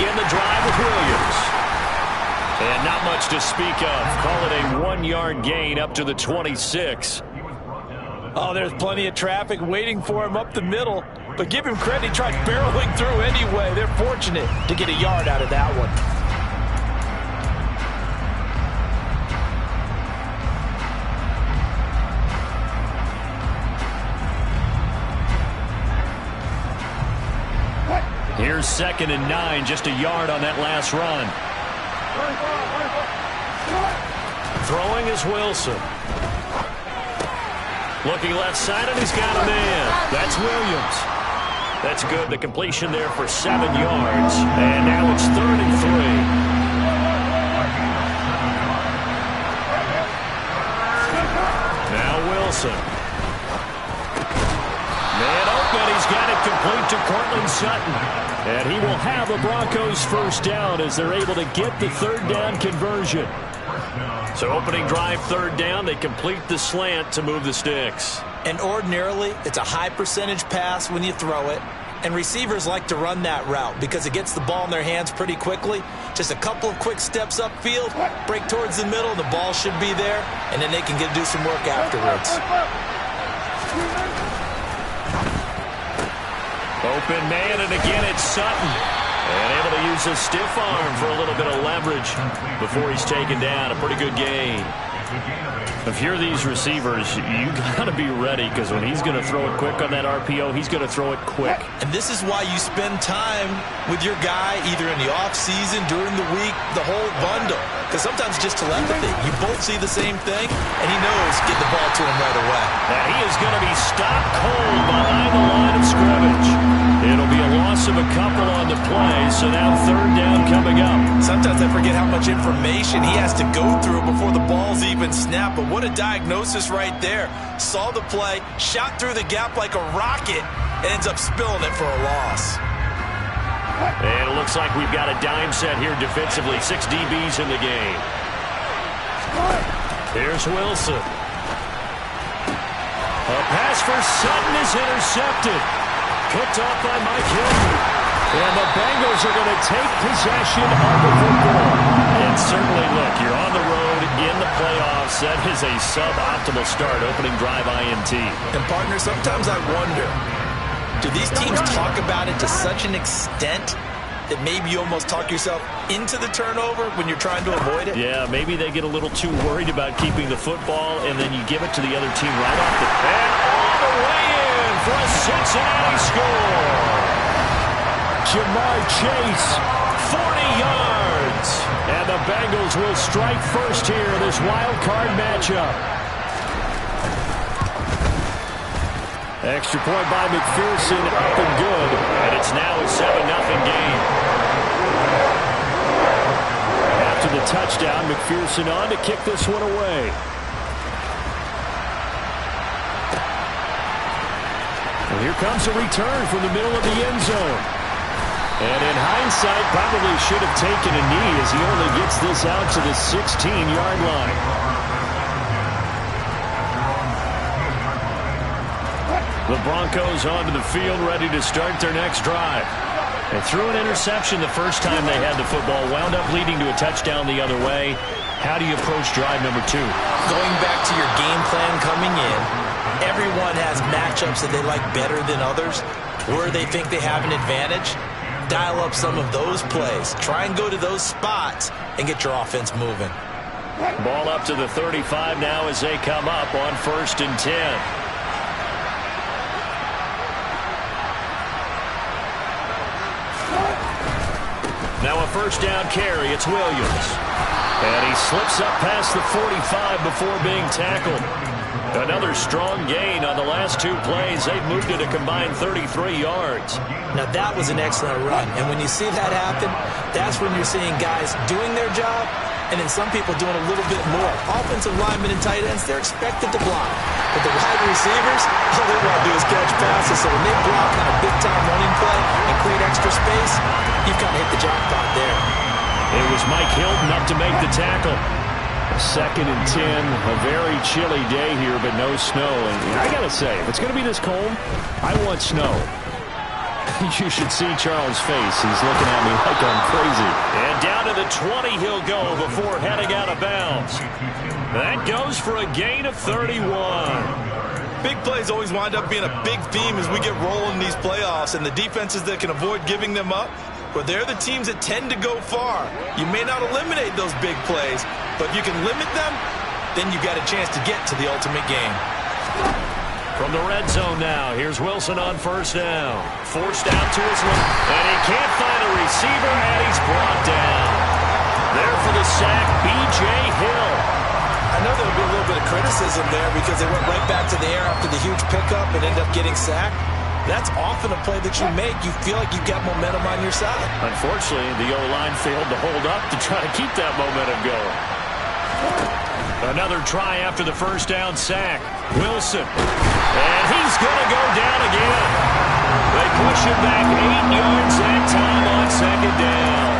begin the drive with Williams. And not much to speak of. Call it a 1-yard gain up to the 26. Oh, there's plenty of traffic waiting for him up the middle. But give him credit, he tried barreling through anyway. They're fortunate to get a yard out of that one. Here's 2nd and 9, just a yard on that last run. Throwing is Wilson. Looking left side, and he's got a man. That's Williams. That's good. The completion there for 7 yards. And now it's 3rd and 3. Now Wilson. Man open. He's got it complete to Cortland Sutton. And he will have the Broncos first down as they're able to get the 3rd down conversion. So opening drive 3rd down, they complete the slant to move the sticks. And ordinarily, it's a high percentage pass when you throw it. And receivers like to run that route because it gets the ball in their hands pretty quickly. Just a couple of quick steps upfield, break towards the middle, the ball should be there, and then they can do some work afterwards. Open man, and again it's Sutton. And able to use his stiff arm for a little bit of leverage before he's taken down. A pretty good gain. If you're these receivers, you got to be ready because when he's going to throw it quick on that RPO, he's going to throw it quick. And this is why you spend time with your guy either in the offseason, during the week, the whole bundle. Because sometimes just telepathy. You both see the same thing, and he knows get the ball to him right away. And he is going to be stopped cold behind the line of scrimmage. It'll be a loss of a couple on the play, so now 3rd down coming up. Sometimes I forget how much information he has to go through before the ball's even snapped. But what a diagnosis right there. Saw the play, shot through the gap like a rocket, and ends up spilling it for a loss. And it looks like we've got a dime set here defensively. 6 DBs in the game. Here's Wilson. A pass for Sutton is intercepted. Picked off by Mike Hilton. And the Bengals are going to take possession of the football. And certainly, look, you're on the road in the playoffs. That is a suboptimal start, opening drive INT. And, partner, sometimes I wonder, do these teams talk about it to such an extent that maybe you almost talk yourself into the turnover when you're trying to avoid it? Yeah, maybe they get a little too worried about keeping the football, and then you give it to the other team right off the bat. And all the way in for a Cincinnati score. Jamar Chase, 40 yards. And the Bengals will strike first here in this wild card matchup. Extra point by McPherson, up and good. And it's now a 7-0 game. After the touchdown, McPherson on to kick this one away. And here comes a return from the middle of the end zone. And in hindsight, probably should have taken a knee as he only gets this out to the 16-yard line. The Broncos onto the field, ready to start their next drive. They threw an interception the first time they had the football, wound up leading to a touchdown the other way. How do you approach drive number 2? Going back to your game plan coming in, everyone has matchups that they like better than others, where they think they have an advantage. Dial up some of those plays. Try and go to those spots and get your offense moving. Ball up to the 35 now as they come up on 1st and 10. Now a first down carry. It's Williams. And he slips up past the 45 before being tackled. Another strong gain on the last 2 plays. They've moved it a combined 33 yards. Now that was an excellent run. And when you see that happen, that's when you're seeing guys doing their job and then some people doing a little bit more. Offensive linemen and tight ends, they're expected to block. But the wide receivers, all they want to do is catch passes. So when they block on a big-time running play and create extra space, you've kind of hit the jackpot there. It was Mike Hilton up to make the tackle. 2nd and 10, a very chilly day here, but no snow. And I got to say, if it's going to be this cold, I want snow. You should see Charles' face. He's looking at me like I'm crazy. And down to the 20 he'll go before heading out of bounds. That goes for a gain of 31. Big plays always wind up being a big theme as we get rolling in these playoffs, and the defenses that can avoid giving them up, but they're the teams that tend to go far. You may not eliminate those big plays, but if you can limit them, then you got a chance to get to the ultimate game. From the red zone now, here's Wilson on first down. Forced out to his left, and he can't find a receiver, and he's brought down. There for the sack, B.J. Hill. I know there'll be a little bit of criticism there because they went right back to the air after the huge pickup and ended up getting sacked. That's often a play that you make. You feel like you've got momentum on your side. Unfortunately, the O-line failed to hold up to try to keep that momentum going. Another try after the first down sack. Wilson. And he's going to go down again. They push him back 8 yards that time on second down.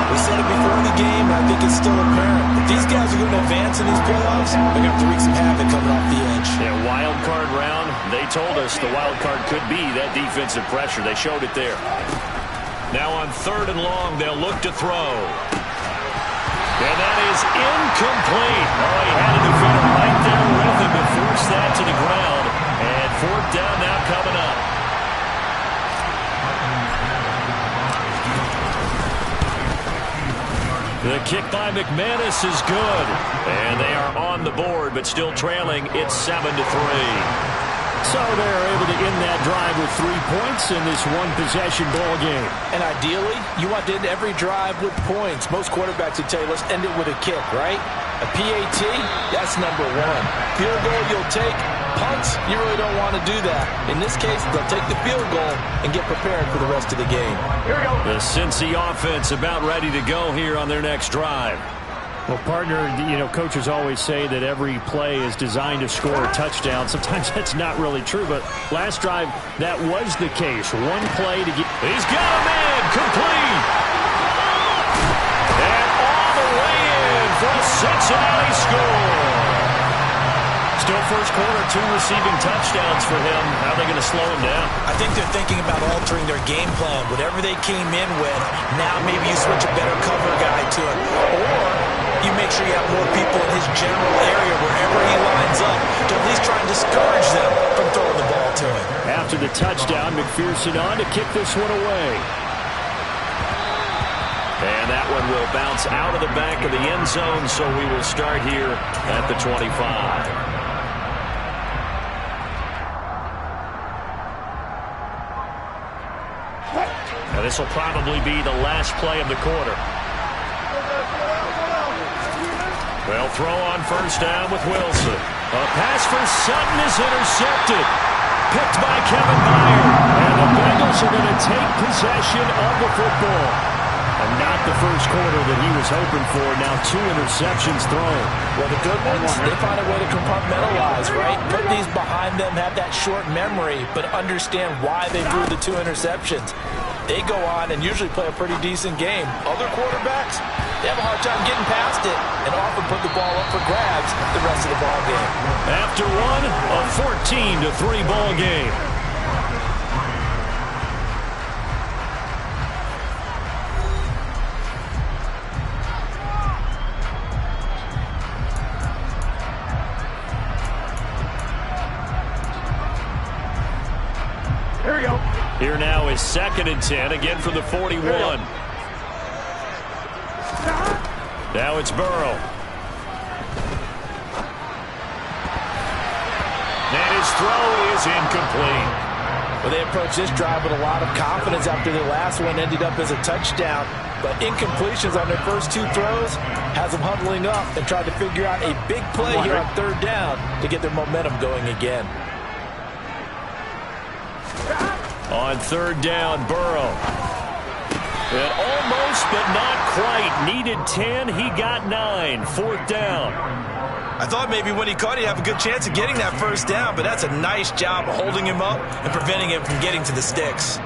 We said it before the game, and I think it's still apparent. If these guys are going to advance in these playoffs, they're going to have to wreak some havoc coming off the edge. Yeah, wild card round. They told us the wild card could be that defensive pressure. They showed it there. Now on third and long, they'll look to throw. And that is incomplete. Oh, he had a defender right there with him to force that to the ground. And fourth down now coming up. The kick by McManus is good. And they are on the board, but still trailing. It's 7-3. So they're able to end that drive with 3 points in this one-possession ball game. And ideally, you want to end every drive with points. Most quarterbacks would tell you, let's end it with a kick, right? A PAT, that's number one. Field goal you'll take. Punts, you really don't want to do that. In this case, they'll take the field goal and get prepared for the rest of the game. Here we go. The Cincy offense about ready to go here on their next drive. Well, partner, coaches always say that every play is designed to score a touchdown. Sometimes that's not really true, but last drive, that was the case. One play to get... He's got a man, complete! And all the way in for a Cincinnati score! Still first quarter, 2 receiving touchdowns for him. How are they going to slow him down? I think they're thinking about altering their game plan. Whatever they came in with, now maybe you switch a better cover guy to it. Or you make sure you have more people in his general area wherever he lines up to at least try and discourage them from throwing the ball to him. After the touchdown, McPherson on to kick this one away. And that one will bounce out of the back of the end zone, so we will start here at the 25. Now this will probably be the last play of the quarter. They'll throw on first down with Wilson. A pass for Sutton is intercepted. Picked by Kevin Byard. And the Bengals are going to take possession of the football. And not the first quarter that he was hoping for. Now 2 interceptions thrown. Well, the good ones, they find a way to compartmentalize, right? Put these behind them, have that short memory, but understand why they threw the 2 interceptions. They go on and usually play a pretty decent game. Other quarterbacks, they have a hard time getting past it and often put the ball up for grabs the rest of the ball game. After one, a 14-3 ball game. Here we go. Here now is 2nd and 10, again from the 41. Now it's Burrow. And his throw is incomplete. Well, they approached this drive with a lot of confidence after their last one ended up as a touchdown. But incompletions on their first 2 throws has them huddling up and trying to figure out a big play here on third down to get their momentum going again. On third down, Burrow. And almost, but not quite. Needed 10, he got 9. 4th down. I thought maybe when he caught it, he'd have a good chance of getting that first down, but that's a nice job of holding him up and preventing him from getting to the sticks.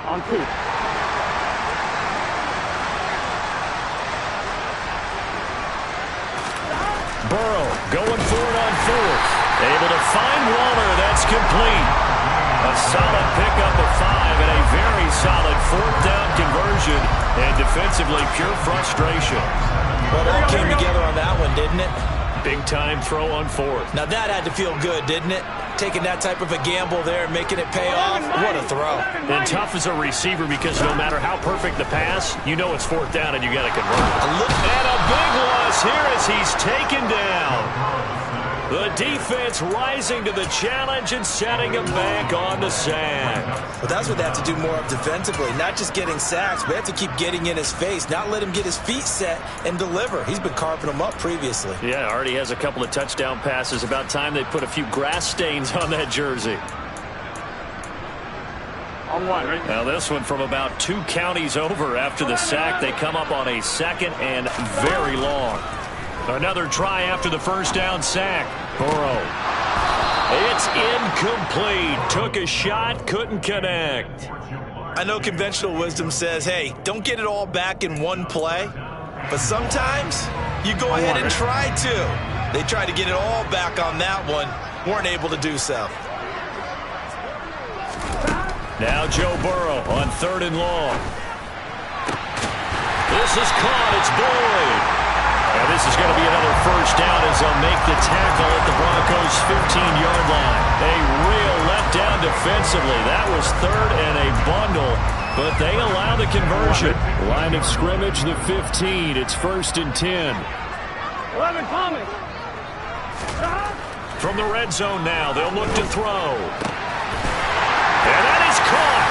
On 2. Burrow going for it on 4th. Able to find Waller. That's complete. A solid pickup of 5 and a very solid 4th down conversion. And defensively, pure frustration. Well, it all came together on that one, didn't it? Big-time throw on 4th. Now that had to feel good, didn't it? Taking that type of a gamble there, making it pay off. What a throw. And tough as a receiver because no matter how perfect the pass, you know it's 4th down and you got to convert. And a big loss here as he's taken down. The defense rising to the challenge and setting him back on the sack. Well, that's what they have to do more of defensively. Not just getting sacks, but they have to keep getting in his face, not let him get his feet set and deliver. He's been carving them up previously. Yeah, already has a couple of touchdown passes. About time they put a few grass stains on that jersey. Now this one from about 2 counties over after the sack. They come up on a 2nd and very long. Another try after the 1st down sack. Burrow. It's incomplete. Took a shot, couldn't connect. I know conventional wisdom says, hey, don't get it all back in one play. But sometimes you go ahead and try to. They tried to get it all back on that one. Weren't able to do so. Now Joe Burrow on 3rd and long. This is caught. It's Boyd. And this is going to be another 1st down as they'll make the tackle at the Broncos' 15-yard line. A real letdown defensively. That was 3rd and a bundle, but they allow the conversion. Line of scrimmage, the 15. It's 1st and 10. 11 coming. From the red zone now, they'll look to throw. And that is caught.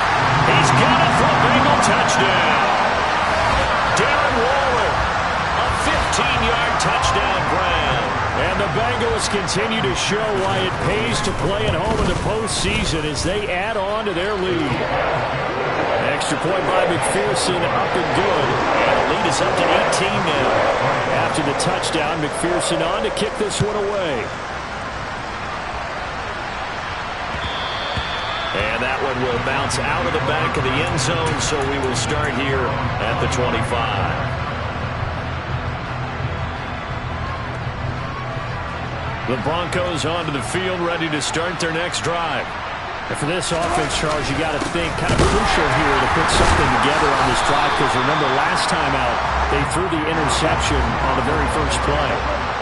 He's got it for a Bengal touchdown. Darren Waller. 15-yard touchdown grab. And the Bengals continue to show why it pays to play at home in the postseason as they add on to their lead. Extra point by McPherson, up and good. And the lead is up to 18 now. After the touchdown, McPherson on to kick this one away. And that one will bounce out of the back of the end zone, so we will start here at the 25. The Broncos onto the field, ready to start their next drive. And for this offense, Charles, you got to think kind of crucial here to put something together on this drive because remember last time out, they threw the interception on the very first play.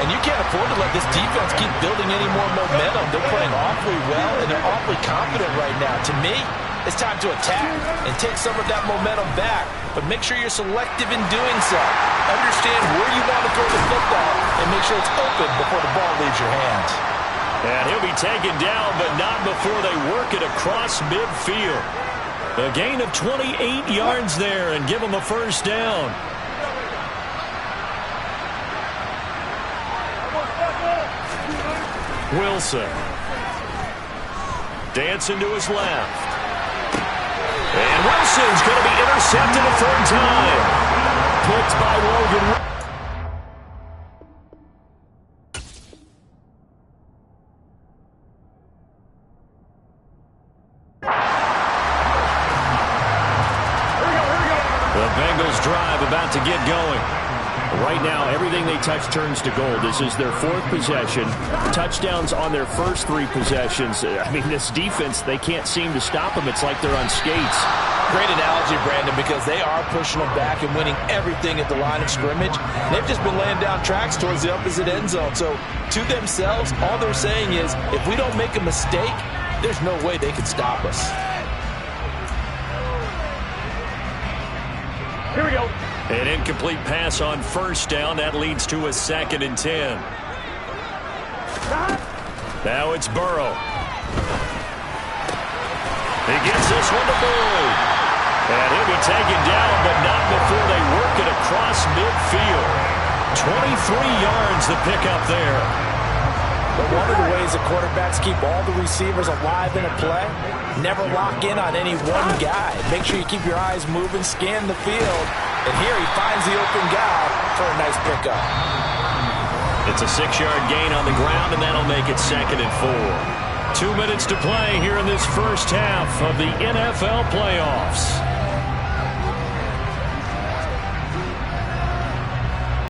And you can't afford to let this defense keep building any more momentum. They're playing awfully well, and they're awfully confident right now. To me, it's time to attack and take some of that momentum back, but make sure you're selective in doing so. Understand where you want to throw the football and make sure it's open before the ball leaves your hands. And he'll be taken down, but not before they work it across midfield. A gain of 28 yards there and give them a 1st down. Wilson. Dancing to his left. And Wilson's going to be intercepted a 3rd time. Picked by Logan. The Bengals drive about to get going. Right now, everything they touch turns to gold. This is their 4th possession. Touchdowns on their first 3 possessions. I mean, this defense, they can't seem to stop them. It's like they're on skates. Great analogy, Brandon, because they are pushing them back and winning everything at the line of scrimmage. They've just been laying down tracks towards the opposite end zone. So, to themselves, all they're saying is, if we don't make a mistake, there's no way they can stop us. Here we go. An incomplete pass on 1st down. That leads to a 2nd and 10. Now it's Burrow. He gets this one to Boyd. And he'll be taken down, but not before they work it across midfield. 23 yards the pickup there. But one of the ways the quarterbacks keep all the receivers alive in a play, never lock in on any one guy. Make sure you keep your eyes moving, scan the field, and here he finds the open guy for a nice pickup. It's a 6-yard gain on the ground, and that'll make it 2nd and 4. 2 minutes to play here in this first half of the NFL playoffs.